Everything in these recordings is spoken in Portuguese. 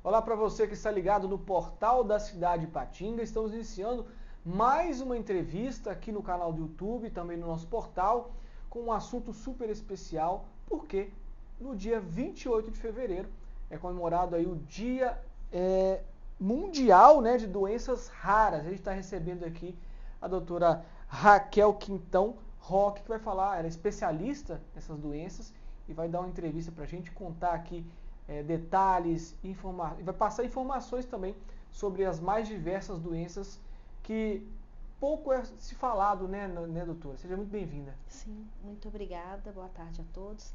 Olá para você que está ligado no portal da cidade de Ipatinga. Estamos iniciando mais uma entrevista aqui no canal do YouTube, também no nosso portal, com um assunto super especial, porque no dia 28 de fevereiro é comemorado aí o Dia Mundial, né, de Doenças Raras. A gente está recebendo aqui a doutora Raquel Quintão Roque, que vai falar, ela é especialista nessas doenças e vai dar uma entrevista para a gente contar aqui detalhes, e vai passar informações também sobre as mais diversas doenças que pouco é se falado, né, doutora? Seja muito bem-vinda. Sim, muito obrigada. Boa tarde a todos.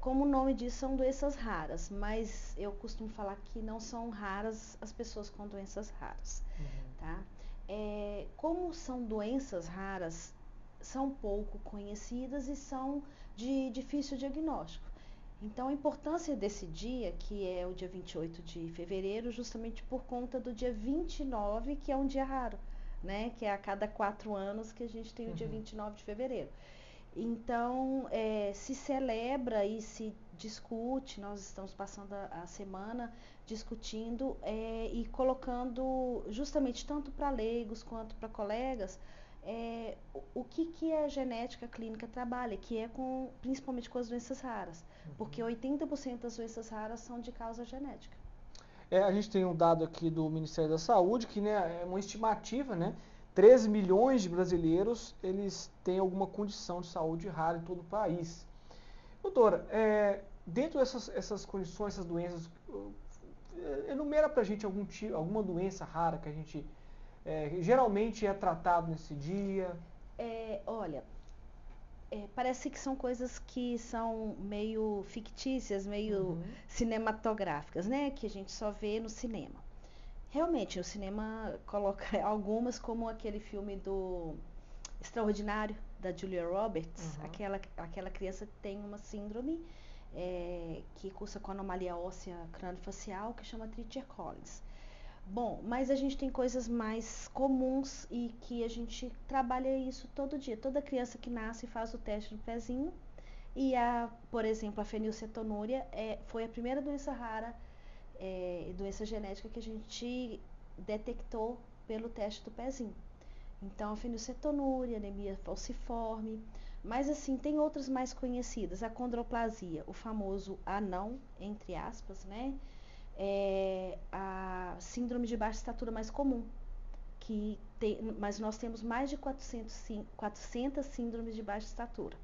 Como o nome diz, são doenças raras, mas eu costumo falar que não são raras as pessoas com doenças raras, tá? Como são doenças raras, são pouco conhecidas e são de difícil diagnóstico. Então, a importância desse dia, que é o dia 28 de fevereiro, justamente por conta do dia 29, que é um dia raro, né? Que é a cada 4 anos que a gente tem o dia 29 de fevereiro. Então, se celebra e se discute, nós estamos passando a semana discutindo e colocando justamente tanto para leigos quanto para colegas o que a genética clínica trabalha, que é principalmente com as doenças raras, porque 80% das doenças raras são de causa genética. A gente tem um dado aqui do Ministério da Saúde que, né, é uma estimativa, né? 13 milhões de brasileiros eles têm alguma condição de saúde rara em todo o país. Doutora, dentro dessas condições, essas doenças, enumera pra gente alguma doença rara que a gente geralmente é tratado nesse dia. Olha, parece que são coisas que são meio fictícias, meio Uhum. cinematográficas, né? Que a gente só vê no cinema. Realmente, o cinema coloca algumas, como aquele filme do Extraordinário, da Julia Roberts, Uhum. aquela criança que tem uma síndrome que cursa com anomalia óssea crâniofacial, que chama Treacher Collins. Bom, mas a gente tem coisas mais comuns e que a gente trabalha isso todo dia. Toda criança que nasce faz o teste no pezinho por exemplo, a fenilcetonúria foi a primeira doença rara, doença genética que a gente detectou pelo teste do pezinho. Então, a fenilcetonúria, anemia falciforme, mas assim, tem outras mais conhecidas, a condroplasia, o famoso anão, entre aspas, né? A síndrome de baixa estatura mais comum, mas nós temos mais de 400 síndromes de baixa estatura.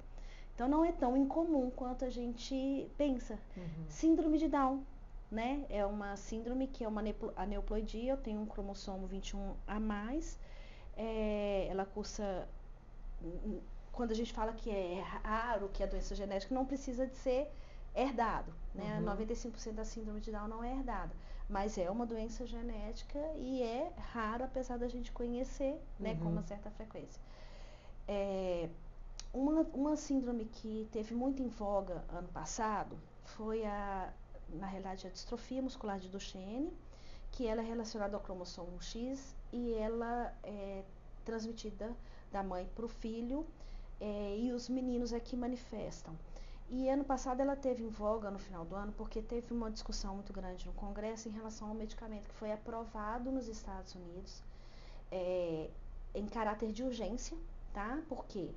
Então não é tão incomum quanto a gente pensa. Uhum. Síndrome de Down, né? É uma síndrome que é uma aneuploidia, eu tenho um cromossomo 21 a mais. Ela cursa. Quando a gente fala que é raro, que é doença genética, não precisa de ser herdado, né? Uhum. 95% da síndrome de Down não é herdada, mas é uma doença genética e é raro, apesar da gente conhecer, né, com uma Uhum. certa frequência. É, uma síndrome que teve muito em voga ano passado foi na realidade, a distrofia muscular de Duchenne, que ela é relacionada ao cromossomo X e ela é transmitida da mãe para o filho e os meninos é que manifestam. E ano passado ela teve em voga no final do ano porque teve uma discussão muito grande no Congresso em relação ao medicamento que foi aprovado nos Estados Unidos em caráter de urgência, tá? Porque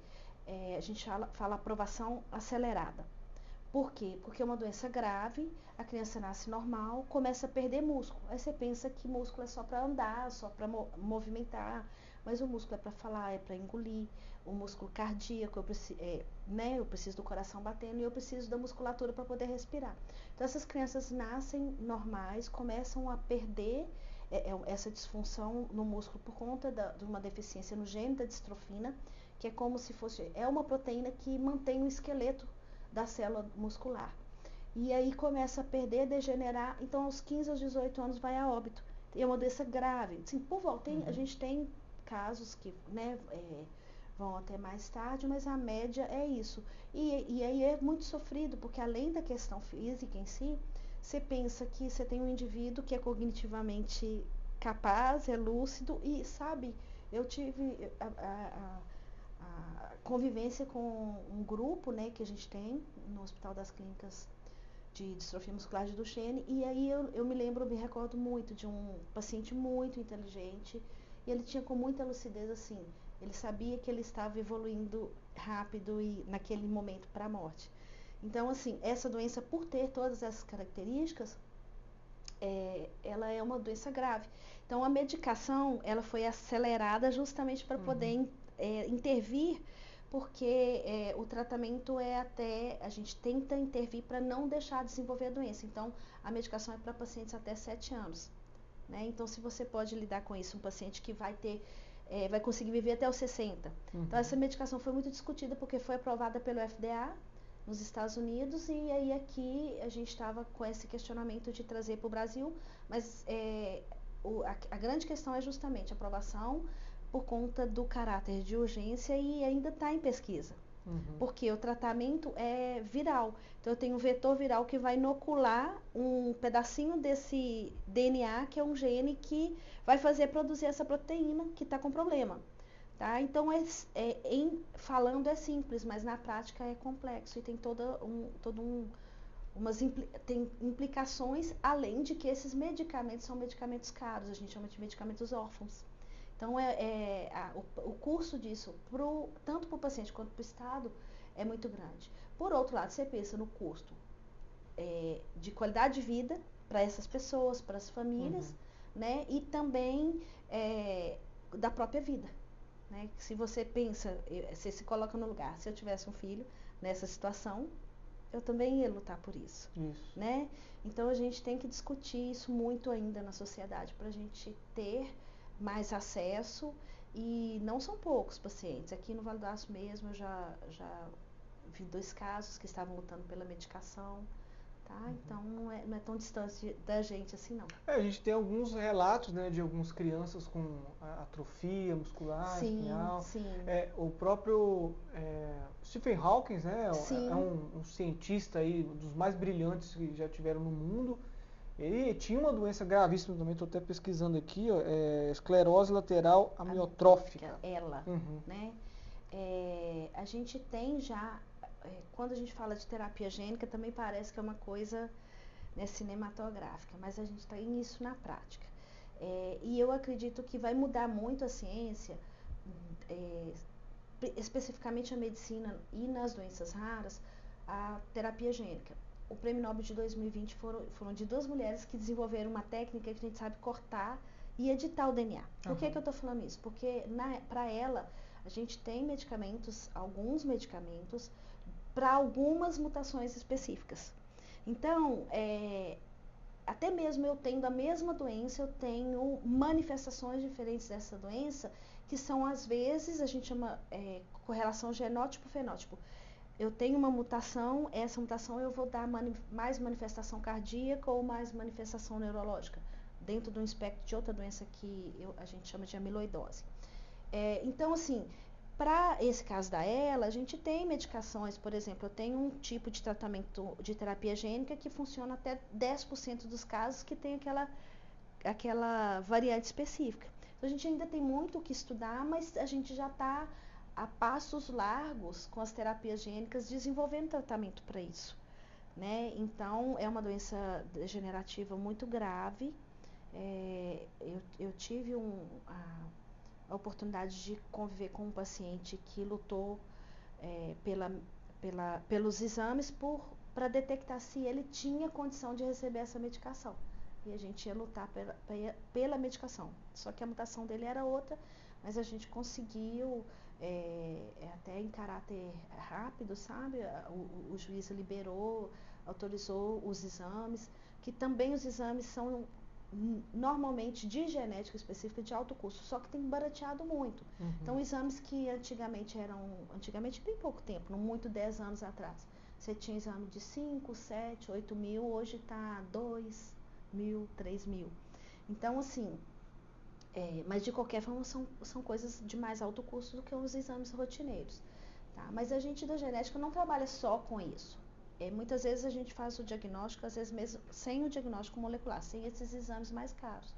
a gente fala aprovação acelerada. Por quê? Porque é uma doença grave, a criança nasce normal, começa a perder músculo. Aí você pensa que músculo é só para andar, só para movimentar, mas o músculo é para falar, é para engolir, o músculo cardíaco, eu preciso do coração batendo e eu preciso da musculatura para poder respirar. Então essas crianças nascem normais, começam a perder essa disfunção no músculo por conta de uma deficiência no gene da distrofina, que é como se fosse, é uma proteína que mantém o esqueleto da célula muscular. E aí começa a perder, degenerar, então aos 15 aos 18 anos vai a óbito. É uma doença grave. Assim, por volta, a gente tem casos que vão até mais tarde, mas a média é isso. E aí é muito sofrido, porque além da questão física em si, você pensa que você tem um indivíduo que é cognitivamente capaz, é lúcido e sabe, eu tive a convivência com um grupo, né, que a gente tem no Hospital das Clínicas de distrofia muscular de Duchenne, e aí eu me recordo muito de um paciente muito inteligente, e ele tinha com muita lucidez assim, ele sabia que ele estava evoluindo rápido e naquele momento para a morte. Então, assim, essa doença, por ter todas essas características, ela é uma doença grave. Então, a medicação, ela foi acelerada justamente para poder intervir, porque o tratamento a gente tenta intervir para não deixar desenvolver a doença. Então, a medicação é para pacientes até 7 anos. Né? Então, se você pode lidar com isso, um paciente que vai conseguir viver até os 60. Então, essa medicação foi muito discutida porque foi aprovada pelo FDA nos Estados Unidos, e aí aqui a gente estava com esse questionamento de trazer para o Brasil, mas a grande questão é justamente a aprovação por conta do caráter de urgência e ainda está em pesquisa. Porque o tratamento é viral. Então, eu tenho um vetor viral que vai inocular um pedacinho desse DNA, que é um gene que vai fazer produzir essa proteína que está com problema. Tá? Então, falando é simples, mas na prática é complexo e tem tem implicações, além de que esses medicamentos são medicamentos caros, a gente chama de medicamentos órfãos. Então, o custo disso, tanto para o paciente quanto para o Estado, é muito grande. Por outro lado, você pensa no custo de qualidade de vida para essas pessoas, para as famílias, né? E também da própria vida. Né? Se você pensa, você se coloca no lugar, se eu tivesse um filho nessa situação, eu também ia lutar por isso. Né? Então, a gente tem que discutir isso muito ainda na sociedade, para a gente ter mais acesso, e não são poucos pacientes. Aqui no Vale do Aço mesmo, eu já vi 2 casos que estavam lutando pela medicação. Tá? Então, não é tão distante da gente assim, não. A gente tem alguns relatos, né, de algumas crianças com atrofia muscular, espinhal. Sim. O próprio Stephen Hawking, né, é um cientista aí, dos mais brilhantes que já tiveram no mundo. Ele tinha uma doença gravíssima também, estou até pesquisando aqui, esclerose lateral amiotrófica. Né? A gente tem já, quando a gente fala de terapia gênica, também parece que é uma coisa, né, cinematográfica, mas a gente tem isso na prática. E eu acredito que vai mudar muito a ciência, especificamente a medicina e nas doenças raras, a terapia gênica. O prêmio Nobel de 2020 foram de 2 mulheres que desenvolveram uma técnica que a gente sabe cortar e editar o DNA. Por que eu estou falando isso? Porque para ela, a gente tem alguns medicamentos para algumas mutações específicas. Então, até mesmo eu tendo a mesma doença, eu tenho manifestações diferentes dessa doença, que são, às vezes, a gente chama correlação genótipo-fenótipo. Eu tenho uma mutação, essa mutação eu vou dar mais manifestação cardíaca ou mais manifestação neurológica, dentro de um espectro de outra doença que a gente chama de amiloidose. Então, assim, para esse caso da ELA, a gente tem medicações, por exemplo, eu tenho um tipo de tratamento de terapia gênica que funciona até 10% dos casos que tem aquela variante específica. Então, a gente ainda tem muito o que estudar, mas a gente já está a passos largos com as terapias gênicas desenvolvendo tratamento para isso. Né? Então, é uma doença degenerativa muito grave. Eu tive a oportunidade de conviver com um paciente que lutou pelos exames para detectar se ele tinha condição de receber essa medicação. E a gente ia lutar pela medicação. Só que a mutação dele era outra, mas a gente conseguiu, até em caráter rápido, sabe? O juiz liberou, autorizou os exames, que também os exames são normalmente de genética específica de alto custo, só que tem barateado muito. Então, exames que antigamente bem pouco tempo, não muito 10 anos atrás, você tinha exame de 5, 7, 8 mil, hoje está 2 mil, 3 mil. Então, assim, mas de qualquer forma são coisas de mais alto custo do que os exames rotineiros. Tá? Mas a gente da genética não trabalha só com isso. Muitas vezes a gente faz o diagnóstico, às vezes mesmo sem o diagnóstico molecular, sem esses exames mais caros.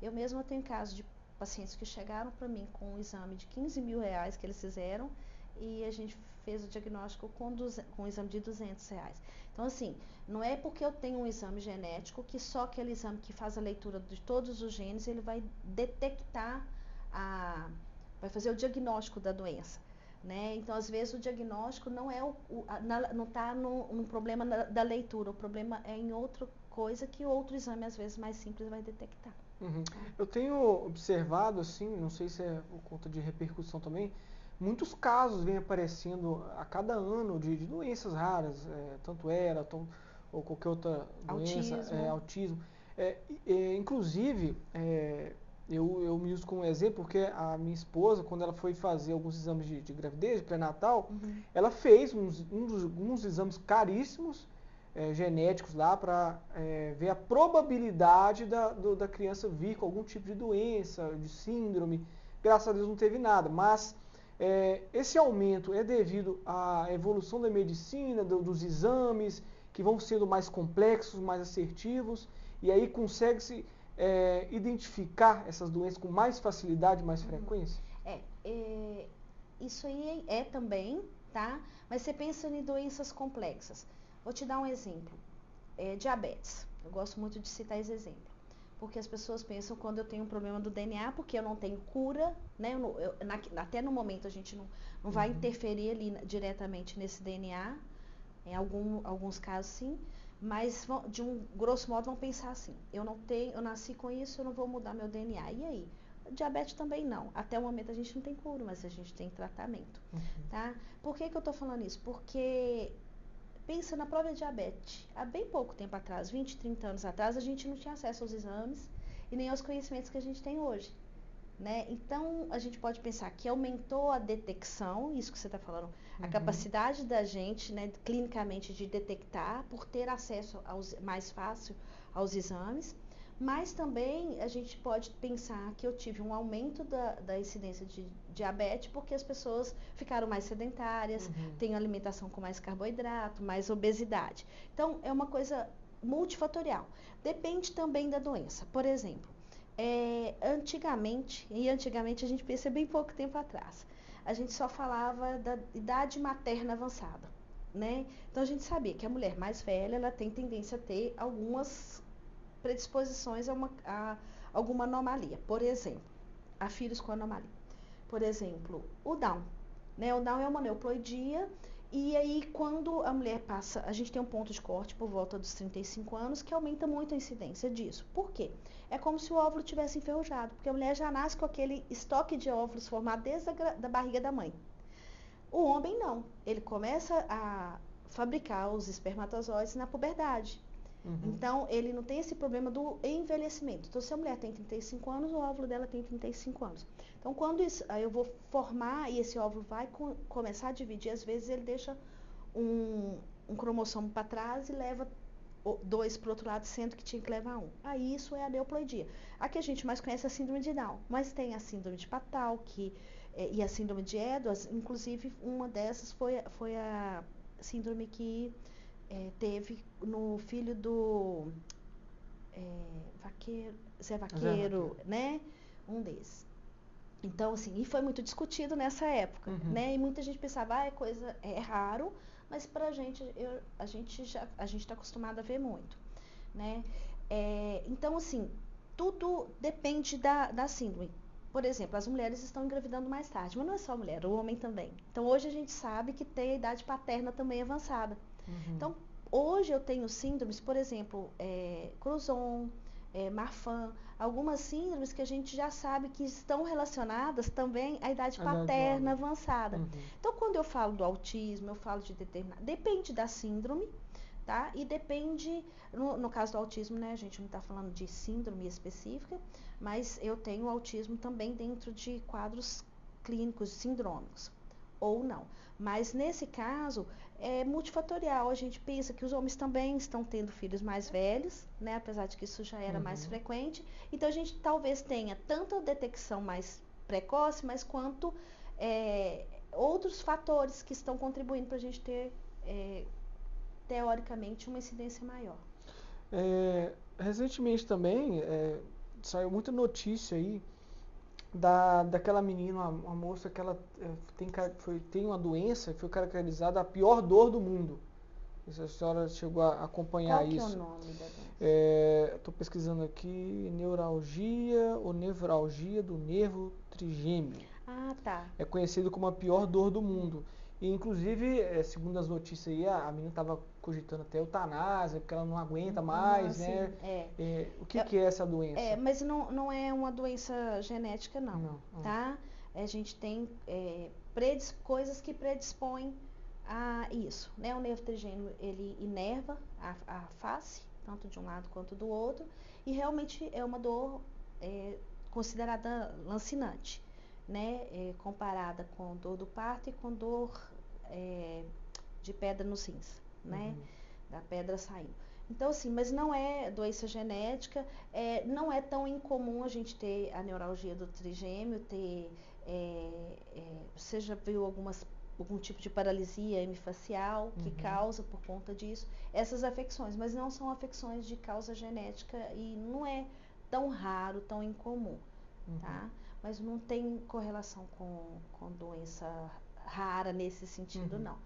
Eu mesma tenho casos de pacientes que chegaram para mim com um exame de 15 mil reais que eles fizeram e a gente fez o diagnóstico com um exame de R$ 200. Então, assim, não é porque eu tenho um exame genético que só aquele exame que faz a leitura de todos os genes, ele vai detectar, vai fazer o diagnóstico da doença. Né? Então, às vezes, o diagnóstico não é não está no problema da leitura, o problema é em outra coisa que outro exame, às vezes, mais simples vai detectar. Uhum. Eu tenho observado, assim, não sei se é por conta de repercussão também, muitos casos vêm aparecendo a cada ano de doenças raras, tanto ou qualquer outra doença, autismo. Inclusive, eu me uso como exemplo porque a minha esposa, quando ela foi fazer alguns exames de gravidez, de pré-natal, ela fez uns exames caríssimos, genéticos lá para ver a probabilidade da criança vir com algum tipo de doença, de síndrome. Graças a Deus não teve nada, mas esse aumento é devido à evolução da medicina, dos exames, que vão sendo mais complexos, mais assertivos, e aí consegue-se identificar essas doenças com mais facilidade, mais frequência? Isso aí é também, tá? Mas você pensa em doenças complexas. Vou te dar um exemplo. Diabetes. Eu gosto muito de citar esse exemplo. Porque as pessoas pensam quando eu tenho um problema do DNA, porque eu não tenho cura, né? Até no momento a gente não vai interferir ali diretamente nesse DNA. Em alguns casos sim. Mas de um grosso modo vão pensar assim, eu nasci com isso, eu não vou mudar meu DNA. E aí? Diabetes também não. Até o momento a gente não tem cura, mas a gente tem tratamento. Tá? Por que eu estou falando isso? Porque pensa na própria diabetes. Há bem pouco tempo atrás, 20, 30 anos atrás, a gente não tinha acesso aos exames e nem aos conhecimentos que a gente tem hoje. Né? Então, a gente pode pensar que aumentou a detecção, isso que você está falando, a capacidade da gente, né, clinicamente, de detectar, por ter acesso mais fácil aos exames, mas também a gente pode pensar que eu tive um aumento da incidência de diabetes porque as pessoas ficaram mais sedentárias, têm alimentação com mais carboidrato, mais obesidade. Então, é uma coisa multifatorial. Depende também da doença. Por exemplo, antigamente a gente pensa bem pouco tempo atrás, a gente só falava da idade materna avançada, né? Então a gente sabia que a mulher mais velha, ela tem tendência a ter algumas predisposições a alguma anomalia, por exemplo, a filhos com anomalia. Por exemplo, o Down, né? O Down é uma neoploidia. E aí, quando a mulher passa, a gente tem um ponto de corte por volta dos 35 anos, que aumenta muito a incidência disso. Por quê? É como se o óvulo tivesse enferrujado, porque a mulher já nasce com aquele estoque de óvulos formado desde da barriga da mãe. O homem não. Ele começa a fabricar os espermatozoides na puberdade. Então, ele não tem esse problema do envelhecimento. Então, se a mulher tem 35 anos, o óvulo dela tem 35 anos. Então, quando eu vou formar e esse óvulo vai começar a dividir, às vezes ele deixa um cromossomo para trás e leva 2 para o outro lado, sendo que tinha que levar 1. Aí isso é a neoploidia. A que a gente mais conhece é a síndrome de Down, mas tem a síndrome de Patau e a síndrome de Edwards. Inclusive, uma dessas foi a síndrome que teve no filho do Zé Vaqueiro, né? Um desses. Então, assim, e foi muito discutido nessa época, né? E muita gente pensava, é raro, mas pra gente, a gente está acostumado a ver muito, né? Então, assim, tudo depende da síndrome. Por exemplo, as mulheres estão engravidando mais tarde, mas não é só a mulher, o homem também. Então, hoje a gente sabe que tem a idade paterna também avançada. Então, hoje eu tenho síndromes, por exemplo, Crouzon, Marfan, algumas síndromes que a gente já sabe que estão relacionadas também à idade paterna avançada. Então, quando eu falo do autismo, eu falo de depende da síndrome, tá? E depende, no caso do autismo, né, a gente não está falando de síndrome específica, mas eu tenho autismo também dentro de quadros clínicos sindrômicos, ou não. Mas nesse caso, é multifatorial. A gente pensa que os homens também estão tendo filhos mais velhos, né? Apesar de que isso já era mais frequente. Então, a gente talvez tenha tanto a detecção mais precoce, mas quanto outros fatores que estão contribuindo para a gente ter, teoricamente, uma incidência maior. Recentemente também, saiu muita notícia aí daquela menina, uma moça que ela tem uma doença que foi caracterizada a pior dor do mundo. Se a senhora chegou a acompanhar Qual que isso. é o nome da doença? Estou pesquisando aqui, neuralgia ou nevralgia do nervo trigêmeo. Ah, tá. É conhecido como a pior dor do mundo. E, inclusive, segundo as notícias aí, a menina estava cogitando até eutanásia, porque ela não aguenta mais, né? Sim, O que é essa doença? mas não é uma doença genética, não. Tá? A gente tem coisas que predispõem a isso, né? O nervo trigêmeo, ele inerva a face, tanto de um lado quanto do outro, e realmente é uma dor considerada lancinante, né? Comparada com dor do parto e com dor de pedra nos rins, né? Da pedra saindo. Então, assim, mas não é doença genética, não é tão incomum a gente ter a neuralgia do trigêmeo, você já viu algum tipo de paralisia hemifacial que causa por conta disso, essas afecções, mas não são afecções de causa genética e não é tão raro, tão incomum, tá? Mas não tem correlação com doença rara nesse sentido, não.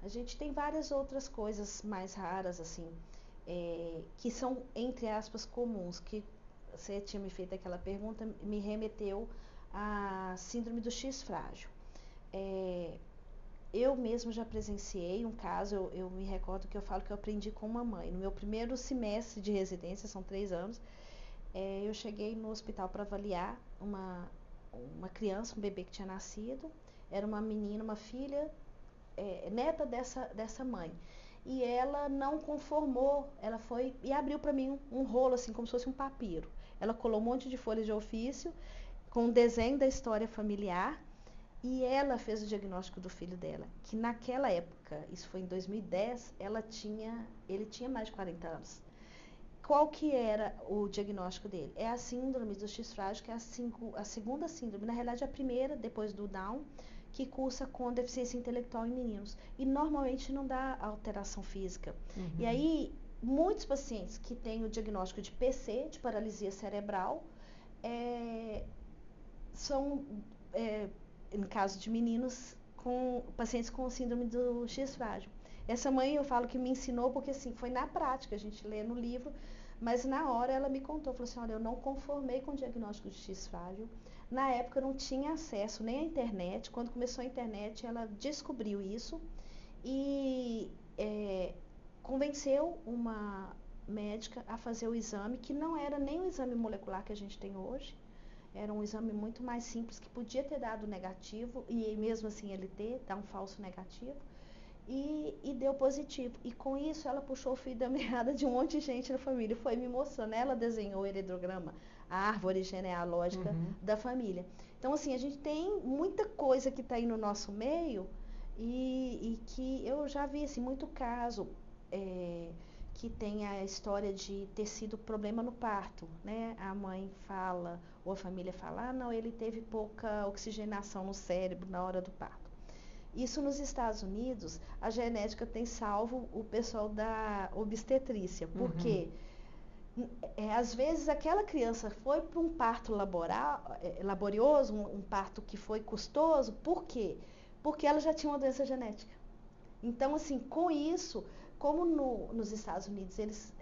A gente tem várias outras coisas mais raras, assim, que são, entre aspas, comuns, que você tinha me feito aquela pergunta, me remeteu à síndrome do X frágil. Eu mesmo já presenciei um caso, eu me recordo que eu falo que eu aprendi com uma mãe. No meu primeiro semestre de residência, são 3 anos, eu cheguei no hospital para avaliar uma criança, um bebê que tinha nascido. Era uma menina, uma filha, neta dessa mãe. E ela não conformou, ela foi e abriu para mim um rolo, assim, como se fosse um papiro. Ela colou um monte de folhas de ofício com um desenho da história familiar e ela fez o diagnóstico do filho dela, que naquela época, isso foi em 2010, ele tinha mais de 40 anos. Qual que era o diagnóstico dele? É a síndrome do X frágil, que é a segunda síndrome, na realidade a primeira, depois do Down, que cursa com deficiência intelectual em meninos. E normalmente não dá alteração física. E aí, muitos pacientes que têm o diagnóstico de PC, de paralisia cerebral, são, em caso de meninos, pacientes com síndrome do X frágil. Essa mãe, eu falo que me ensinou, porque assim, foi na prática, a gente lê no livro, mas na hora ela me contou, falou assim, olha, eu não conformei com o diagnóstico de X frágil. Na época eu não tinha acesso nem à internet. Quando começou a internet, ela descobriu isso e convenceu uma médica a fazer o exame, que não era nem o exame molecular que a gente tem hoje. Era um exame muito mais simples, que podia ter dado negativo, e mesmo assim ele dá um falso negativo. E deu positivo. E com isso ela puxou o fio da meada de um monte de gente na família. Foi me mostrando. Ela desenhou o heredograma, a árvore genealógica da família. Então, assim, a gente tem muita coisa que está aí no nosso meio e que eu já vi, assim, muito caso que tem a história de ter sido problema no parto, né? A mãe fala, ou a família fala, não, ele teve pouca oxigenação no cérebro na hora do parto. Isso nos Estados Unidos, a genética tem salvo o pessoal da obstetrícia, porque às vezes aquela criança foi para um parto laborioso, um parto que foi custoso, por quê? Porque ela já tinha uma doença genética. Então, assim, com isso, como nos Estados Unidos eles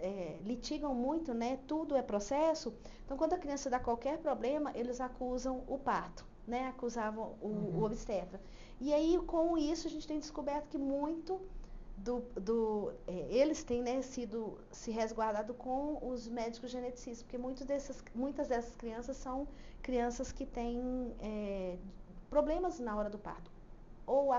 litigam muito, né? Tudo é processo, então quando a criança dá qualquer problema, eles acusam o parto, né? Acusavam o obstetra. E aí, com isso, a gente tem descoberto que muito eles têm, né, se resguardado com os médicos geneticistas, porque muitas dessas crianças são crianças que têm problemas na hora do parto. Ou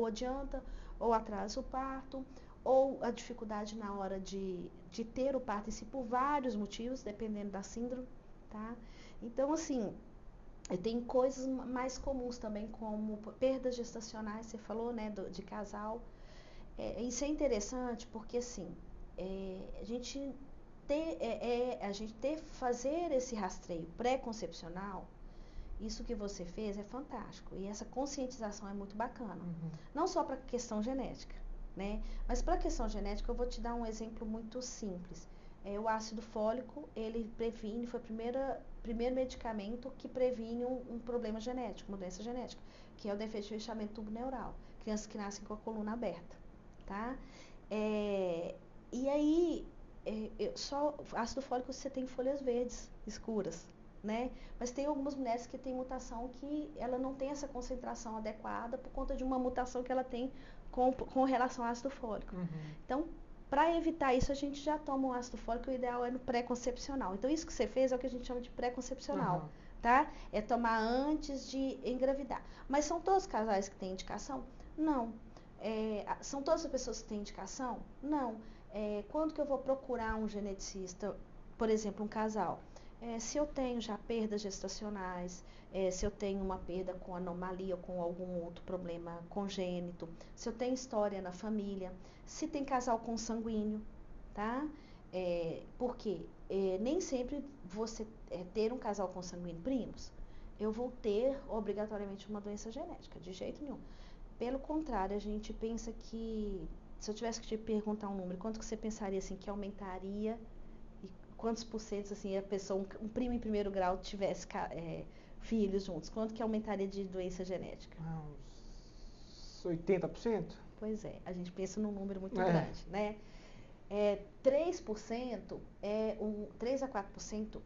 adianta, ou atrasa o parto, ou a dificuldade na hora de ter o parto em si, por vários motivos, dependendo da síndrome, tá? Então, assim, tem coisas mais comuns também, como perdas gestacionais, você falou, né, de casal. Isso é interessante porque, assim, fazer esse rastreio pré-concepcional, isso que você fez é fantástico. E essa conscientização é muito bacana. Não só para a questão genética, né? Mas para a questão genética, eu vou te dar um exemplo muito simples. O ácido fólico, ele previne, foi o primeiro medicamento que previne um problema genético, uma doença genética, que é o defeito de fechamento do tubo neural. Crianças que nascem com a coluna aberta, tá? E aí, só ácido fólico você tem folhas verdes escuras, né? Mas tem algumas mulheres que têm mutação que ela não tem essa concentração adequada por conta de uma mutação que ela tem com relação ao ácido fólico. Uhum. Então, para evitar isso, a gente já toma o ácido fólico, o ideal é no pré-concepcional. Então, isso que você fez é o que a gente chama de pré-concepcional, Uhum. tá? É tomar antes de engravidar. Mas são todos os casais que têm indicação? Não. São todas as pessoas que têm indicação? Não. Quando que eu vou procurar um geneticista, por exemplo, um casal? Se eu tenho já perdas gestacionais, se eu tenho uma perda com anomalia ou com algum outro problema congênito, se eu tenho história na família, se tem casal consanguíneo, tá? Porque nem sempre você ter um casal consanguíneo primos, eu vou ter obrigatoriamente uma doença genética, de jeito nenhum. Pelo contrário, a gente pensa que, se eu tivesse que te perguntar um número, quanto que você pensaria assim que aumentaria e quantos por cento assim a pessoa, um primo em primeiro grau tivesse filhos juntos, quanto que aumentaria de doença genética? Uns 80%? Pois é, a gente pensa num número muito grande, né? 3% 3 a 4%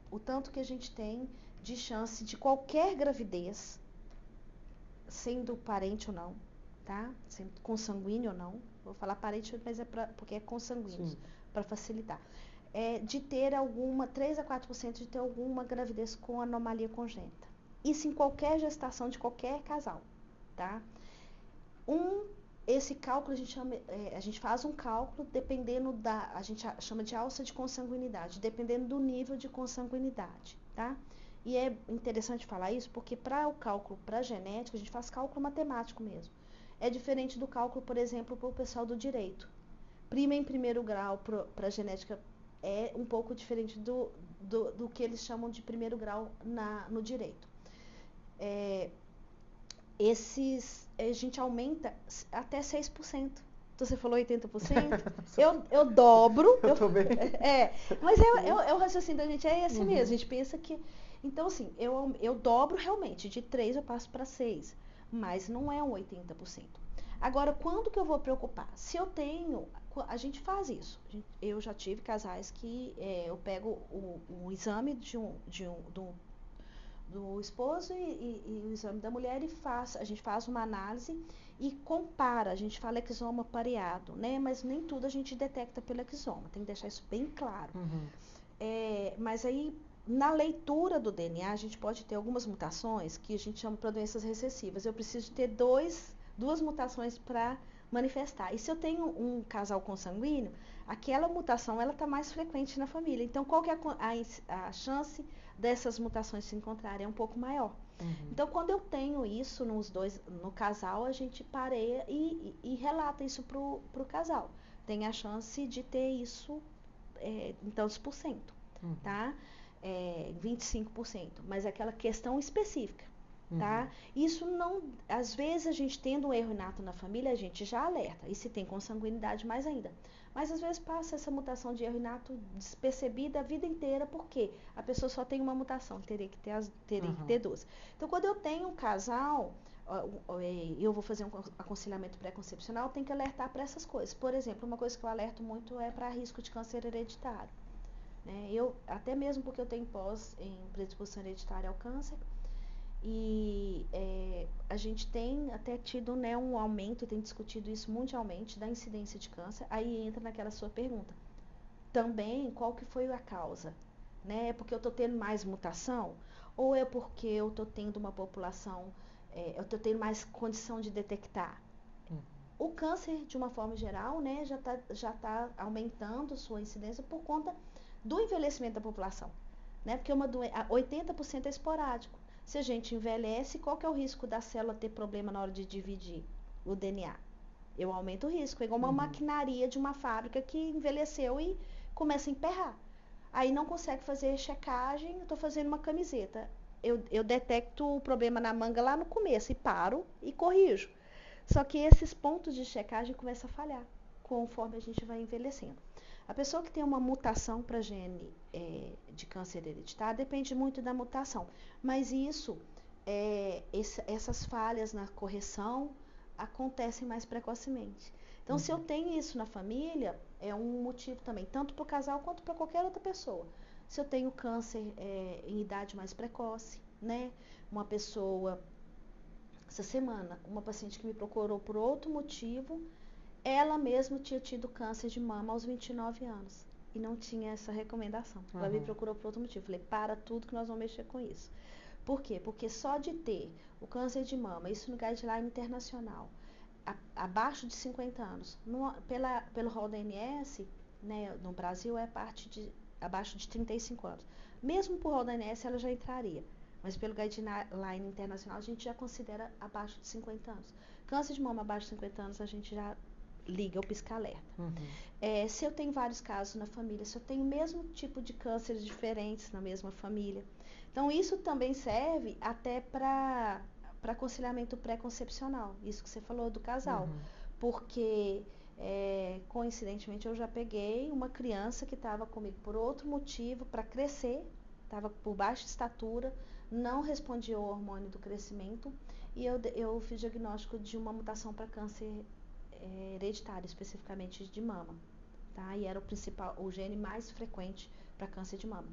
o tanto que a gente tem de chance de qualquer gravidez, sendo parente ou não, tá? Sendo consanguíneo ou não. Vou falar parente, mas porque é consanguíneo, para facilitar. De ter 3 a 4% de ter alguma gravidez com anomalia congênita. Isso em qualquer gestação de qualquer casal, tá? Esse cálculo a gente faz um cálculo dependendo a gente chama de alça de consanguinidade, dependendo do nível de consanguinidade, tá? E é interessante falar isso porque para o cálculo para genética, a gente faz cálculo matemático mesmo. É diferente do cálculo, por exemplo, para o pessoal do direito. Prima em primeiro grau para genética é um pouco diferente do que eles chamam de primeiro grau no direito. A gente aumenta até 6%. Então, você falou 80%, eu dobro. Eu tô bem. Mas o raciocínio da gente é esse mesmo. A gente pensa que... Então, assim, eu dobro realmente. De 3 eu passo para 6. Mas não é um 80%. Agora, quando que eu vou preocupar? Se eu tenho... A gente faz isso. Eu já tive casais que eu pego o exame do esposo e o exame da mulher a gente faz uma análise e compara, a gente fala exoma pareado, né? Mas nem tudo a gente detecta pelo exoma, tem que deixar isso bem claro. Uhum. Mas aí, na leitura do DNA, a gente pode ter algumas mutações que a gente chama para doenças recessivas. Eu preciso ter duas mutações para manifestar. E se eu tenho um casal consanguíneo, aquela mutação ela está mais frequente na família. Então, qual que é a chance dessas mutações se encontrarem? É um pouco maior. Uhum. Então, quando eu tenho isso no casal, a gente pareia e relata isso pro casal. Tem a chance de ter isso em tantos por cento, tá? 25%, mas é aquela questão específica. Tá? Isso não, às vezes a gente tendo um erro inato na família, a gente já alerta, e se tem consanguinidade mais ainda. Mas às vezes passa essa mutação de erro inato despercebida a vida inteira, porque a pessoa só tem uma mutação, teria que ter 12. Então, quando eu tenho um casal, eu vou fazer um aconselhamento pré-concepcional, tem que alertar para essas coisas. Por exemplo, uma coisa que eu alerto muito é para risco de câncer hereditário. Né? Até mesmo porque eu tenho pós em predisposição hereditária ao câncer, e a gente tem até tido, né, um aumento, tem discutido isso mundialmente, da incidência de câncer. Aí entra naquela sua pergunta. Também, qual que foi a causa? Né? É porque eu estou tendo mais mutação? Ou é porque eu estou tendo uma população, eu estou tendo mais condição de detectar? O câncer, de uma forma geral, né, já tá aumentando sua incidência por conta do envelhecimento da população. Né? Porque 80% é esporádico. Se a gente envelhece, qual que é o risco da célula ter problema na hora de dividir o DNA? Eu aumento o risco. É igual uma maquinaria de uma fábrica que envelheceu e começa a emperrar. Aí não consegue fazer checagem, eu estou fazendo uma camiseta. Eu detecto o problema na manga lá no começo e paro e corrijo. Só que esses pontos de checagem começam a falhar conforme a gente vai envelhecendo. A pessoa que tem uma mutação para gene de câncer hereditário depende muito da mutação. Mas isso, essas falhas na correção acontecem mais precocemente. Então, se eu tenho isso na família, é um motivo também, tanto para o casal quanto para qualquer outra pessoa. Se eu tenho câncer em idade mais precoce, né? Uma pessoa, essa semana, uma paciente que me procurou por outro motivo, ela mesma tinha tido câncer de mama aos 29 anos e não tinha essa recomendação. Ela me procurou por outro motivo. Falei, para tudo que nós vamos mexer com isso. Por quê? Porque só de ter o câncer de mama, isso no guideline internacional, abaixo de 50 anos, pelo rol da ANS, né, no Brasil é abaixo de 35 anos. Mesmo por rol da ANS ela já entraria, mas pelo guideline internacional a gente já considera abaixo de 50 anos. Câncer de mama abaixo de 50 anos a gente já liga o pisca-alerta. Se eu tenho vários casos na família, se eu tenho o mesmo tipo de cânceres diferentes na mesma família. Então, isso também serve até para aconselhamento pré-concepcional, isso que você falou do casal. Porque, coincidentemente, eu já peguei uma criança que estava comigo por outro motivo, para crescer, estava por baixa estatura, não respondia ao hormônio do crescimento, e eu fiz diagnóstico de uma mutação para câncer hereditário, especificamente de mama, tá? E era o gene mais frequente para câncer de mama.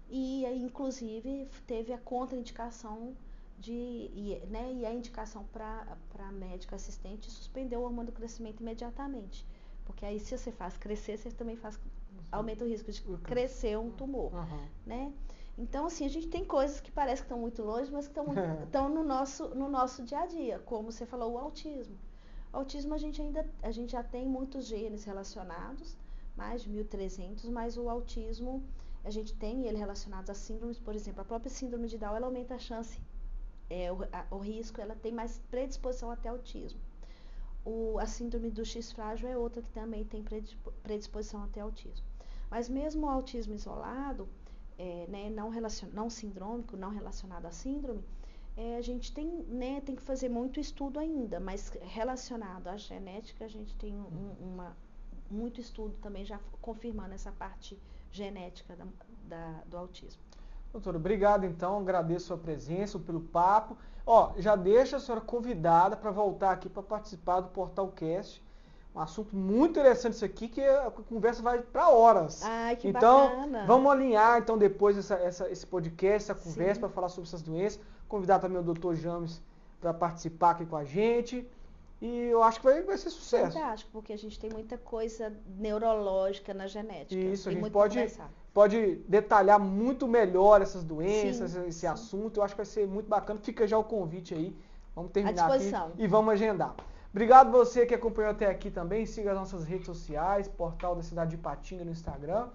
E inclusive teve a contraindicação e a indicação para a médica assistente suspender o hormônio do crescimento imediatamente, porque aí se você faz crescer, você também aumenta o risco de crescer um tumor, né? Então, assim, a gente tem coisas que parece que estão muito longe, mas que estão no nosso dia a dia, como você falou, o autismo. O autismo a gente já tem muitos genes relacionados, mais de 1.300, mas o autismo a gente tem ele relacionado a síndromes, por exemplo, a própria síndrome de Down, ela aumenta a chance, o risco, ela tem mais predisposição até autismo. A síndrome do X frágil é outra que também tem predisposição até autismo. Mas mesmo o autismo isolado, não sindrômico, não relacionado à síndrome, a gente tem que fazer muito estudo ainda, mas relacionado à genética, a gente tem muito estudo também já confirmando essa parte genética do autismo. Doutora, obrigado então, agradeço a sua presença, pelo papo. Já deixa a senhora convidada para voltar aqui para participar do Portalcast. Um assunto muito interessante isso aqui, que a conversa vai para horas. Ai, que então, bacana. Vamos alinhar então depois esse podcast, essa conversa para falar sobre essas doenças. Convidar também o Dr. James para participar aqui com a gente. E eu acho que vai ser sucesso. Fantástico, porque a gente tem muita coisa neurológica na genética. Isso, a gente pode detalhar muito melhor essas doenças, esse assunto. Eu acho que vai ser muito bacana. Fica já o convite aí. Vamos terminar aqui e vamos agendar. Obrigado você que acompanhou até aqui também. Siga as nossas redes sociais, Portal da Cidade de Ipatinga no Instagram.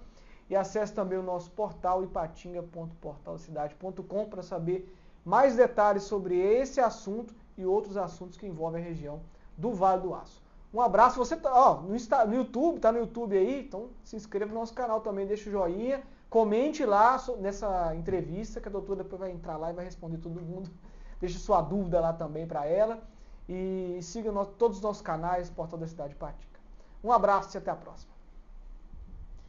E acesse também o nosso portal ipatinga.portaldacidade.com para saber mais detalhes sobre esse assunto e outros assuntos que envolvem a região do Vale do Aço. Um abraço. Você tá no YouTube, tá no YouTube aí, então se inscreva no nosso canal também, deixa o joinha, comente lá nessa entrevista que a doutora depois vai entrar lá e vai responder todo mundo. Deixe sua dúvida lá também para ela e siga todos os nossos canais, Portal da Cidade de Ipatinga. Um abraço e até a próxima.